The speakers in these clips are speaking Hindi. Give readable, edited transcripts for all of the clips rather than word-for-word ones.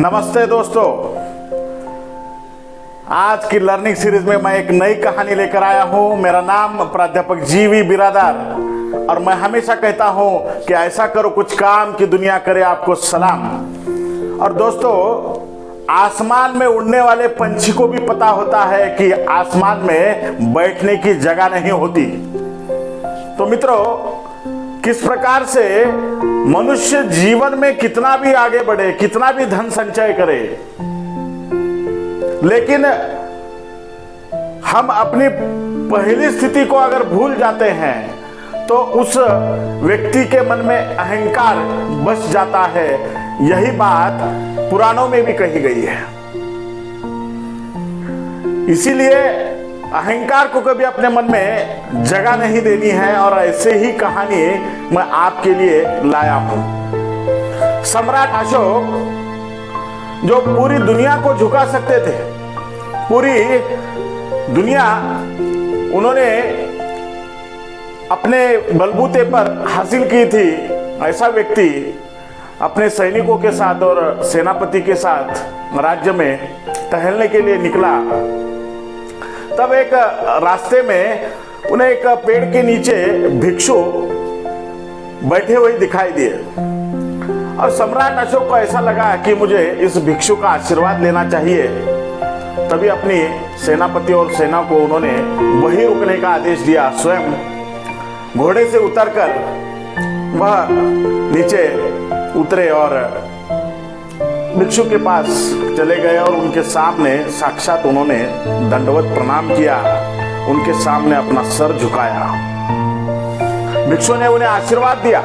नमस्ते दोस्तों, आज की लर्निंग सीरीज में मैं एक नई कहानी लेकर आया हूं। मेरा नाम प्राध्यापक जीवी बिरादार और मैं हमेशा कहता हूं कि ऐसा करो कुछ काम कि दुनिया करे आपको सलाम। और दोस्तों, आसमान में उड़ने वाले पंछी को भी पता होता है कि आसमान में बैठने की जगह नहीं होती। तो मित्रों, किस प्रकार से मनुष्य जीवन में कितना भी आगे बढ़े, कितना भी धन संचय करे, लेकिन हम अपनी पहली स्थिति को अगर भूल जाते हैं तो उस व्यक्ति के मन में अहंकार बस जाता है। यही बात पुराणों में भी कही गई है। इसीलिए अहंकार को कभी अपने मन में जगह नहीं देनी है। और ऐसे ही कहानी मैं आपके लिए लाया हूं। सम्राट अशोक जो पूरी दुनिया को झुका सकते थे, पूरी दुनिया उन्होंने अपने बलबूते पर हासिल की थी, ऐसा व्यक्ति अपने सैनिकों के साथ और सेनापति के साथ राज्य में टहलने के लिए निकला। तब एक रास्ते में उन्हें एक पेड़ के नीचे भिक्षु बैठे हुए दिखाई दिए और सम्राट अशोक को ऐसा लगा कि मुझे इस भिक्षु का आशीर्वाद लेना चाहिए। तभी अपनी सेनापति और सेना को उन्होंने वहीं रुकने का आदेश दिया। स्वयं घोड़े से उतरकर वह नीचे उतरे और भिक्षु के पास चले गए और उनके सामने साक्षात उन्होंने दंडवत प्रणाम किया, उनके सामने अपना सर झुकाया। भिक्षु ने उन्हें आशीर्वाद दिया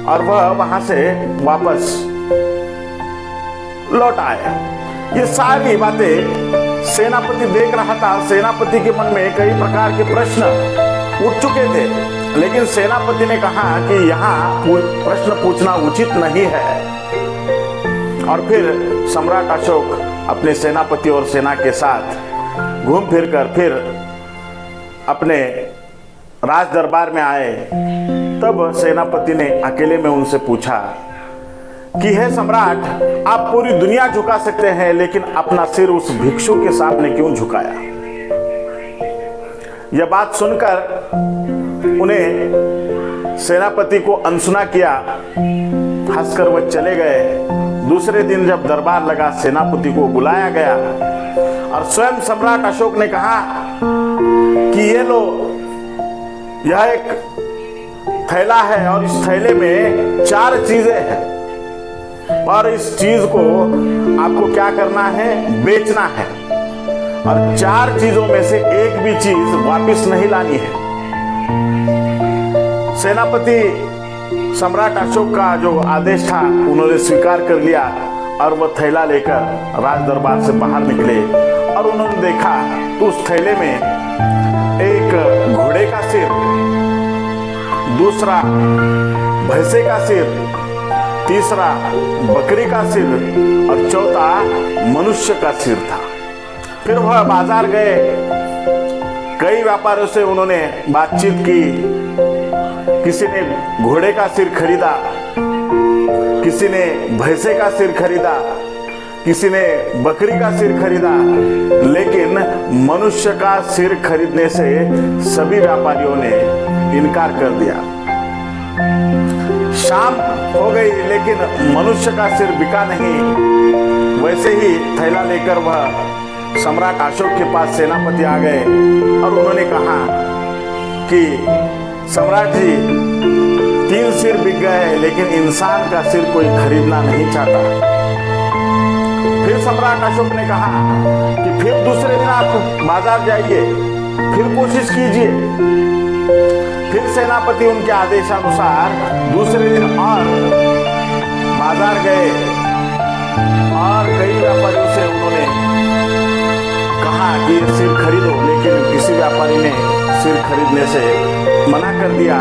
और वह वहां से वापस लौट आए। ये सारी बातें सेनापति देख रहा था। सेनापति के मन में कई प्रकार के प्रश्न उठ चुके थे, लेकिन सेनापति ने कहा कि यहाँ प्रश्न पूछना उचित नहीं है। और फिर सम्राट अशोक अपने सेनापति और सेना के साथ घूम फिर कर फिर अपने राज दरबार में आए। तब सेनापति ने अकेले में उनसे पूछा कि हे सम्राट, आप पूरी दुनिया झुका सकते हैं, लेकिन अपना सिर उस भिक्षु के सामने क्यों झुकाया? यह बात सुनकर उन्हें सेनापति को अनसुना किया। हंसकर वह चले गए। दूसरे दिन जब दरबार लगा, सेनापति को बुलाया गया और स्वयं सम्राट अशोक ने कहा कि ये लो, यह एक थैला है और इस थैले में 4 चीजें हैं और इस चीज को आपको क्या करना है? बेचना है। और 4 चीजों में से एक भी चीज वापस नहीं लानी है। सेनापति सम्राट अशोक का जो आदेश था उन्होंने स्वीकार कर लिया और वह थैला लेकर राज दरबार से बाहर निकले। और उन्होंने देखा तो उस थैले में एक घोड़े का सिर, दूसरा भैंसे का सिर, तीसरा बकरी का सिर और चौथा मनुष्य का सिर था। फिर वह बाजार गए। कई व्यापारियों से उन्होंने बातचीत की। किसी ने घोड़े का सिर खरीदा, किसी ने भैंसे का सिर खरीदा, किसी ने बकरी का सिर खरीदा, लेकिन मनुष्य का सिर खरीदने से सभी व्यापारियों ने इनकार कर दिया। शाम हो गई, लेकिन मनुष्य का सिर बिका नहीं। वैसे ही थैला लेकर वह सम्राट अशोक के पास सेनापति आ गए और उन्होंने कहा कि सम्राट जी, 3 सिर बिक गए, लेकिन इंसान का सिर कोई खरीदना नहीं चाहता। फिर सम्राट अशोक ने कहा कि फिर दूसरे दिन आप बाजार जाइए, फिर कोशिश कीजिए। फिर सेनापति उनके आदेशानुसार दूसरे दिन और बाजार गए और कई व्यापारियों से उन्होंने कहा कि सिर खरीदो, लेकिन किसी व्यापारी ने सिर खरीदने से मना कर दिया।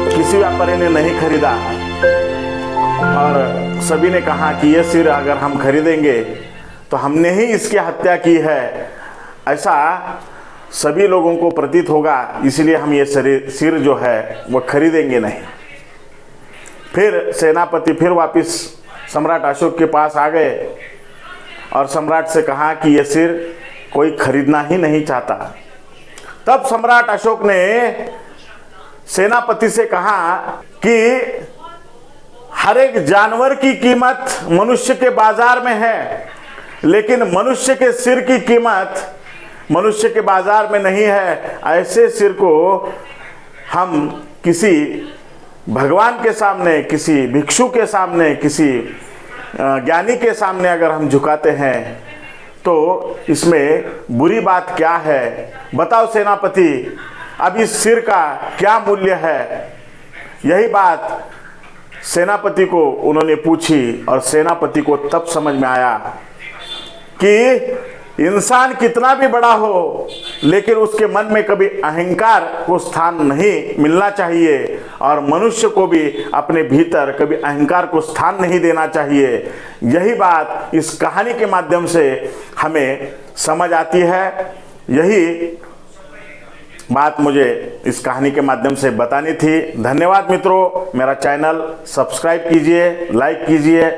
किसी व्यापारी ने नहीं खरीदा और सभी ने कहा कि यह सिर अगर हम खरीदेंगे तो हमने ही इसकी हत्या की है, ऐसा सभी लोगों को प्रतीत होगा, इसलिए हम ये सिर जो है वह खरीदेंगे नहीं। फिर सेनापति फिर वापस सम्राट अशोक के पास आ गए और सम्राट से कहा कि यह सिर कोई खरीदना ही नहीं चाहता। तब सम्राट अशोक ने सेनापति से कहा कि हर एक जानवर की कीमत मनुष्य के बाजार में है, लेकिन मनुष्य के सिर की कीमत मनुष्य के बाजार में नहीं है। ऐसे सिर को हम किसी भगवान के सामने, किसी भिक्षु के सामने, किसी ज्ञानी के सामने अगर हम झुकाते हैं तो इसमें बुरी बात क्या है? बताओ सेनापति, अब इस सिर का क्या मूल्य है? यही बात सेनापति को उन्होंने पूछी और सेनापति को तब समझ में आया कि इंसान कितना भी बड़ा हो, लेकिन उसके मन में कभी अहंकार को स्थान नहीं मिलना चाहिए और मनुष्य को भी अपने भीतर कभी अहंकार को स्थान नहीं देना चाहिए। यही बात इस कहानी के माध्यम से हमें समझ आती है। यही बात मुझे इस कहानी के माध्यम से बतानी थी। धन्यवाद मित्रों, मेरा चैनल सब्सक्राइब कीजिए, लाइक कीजिए।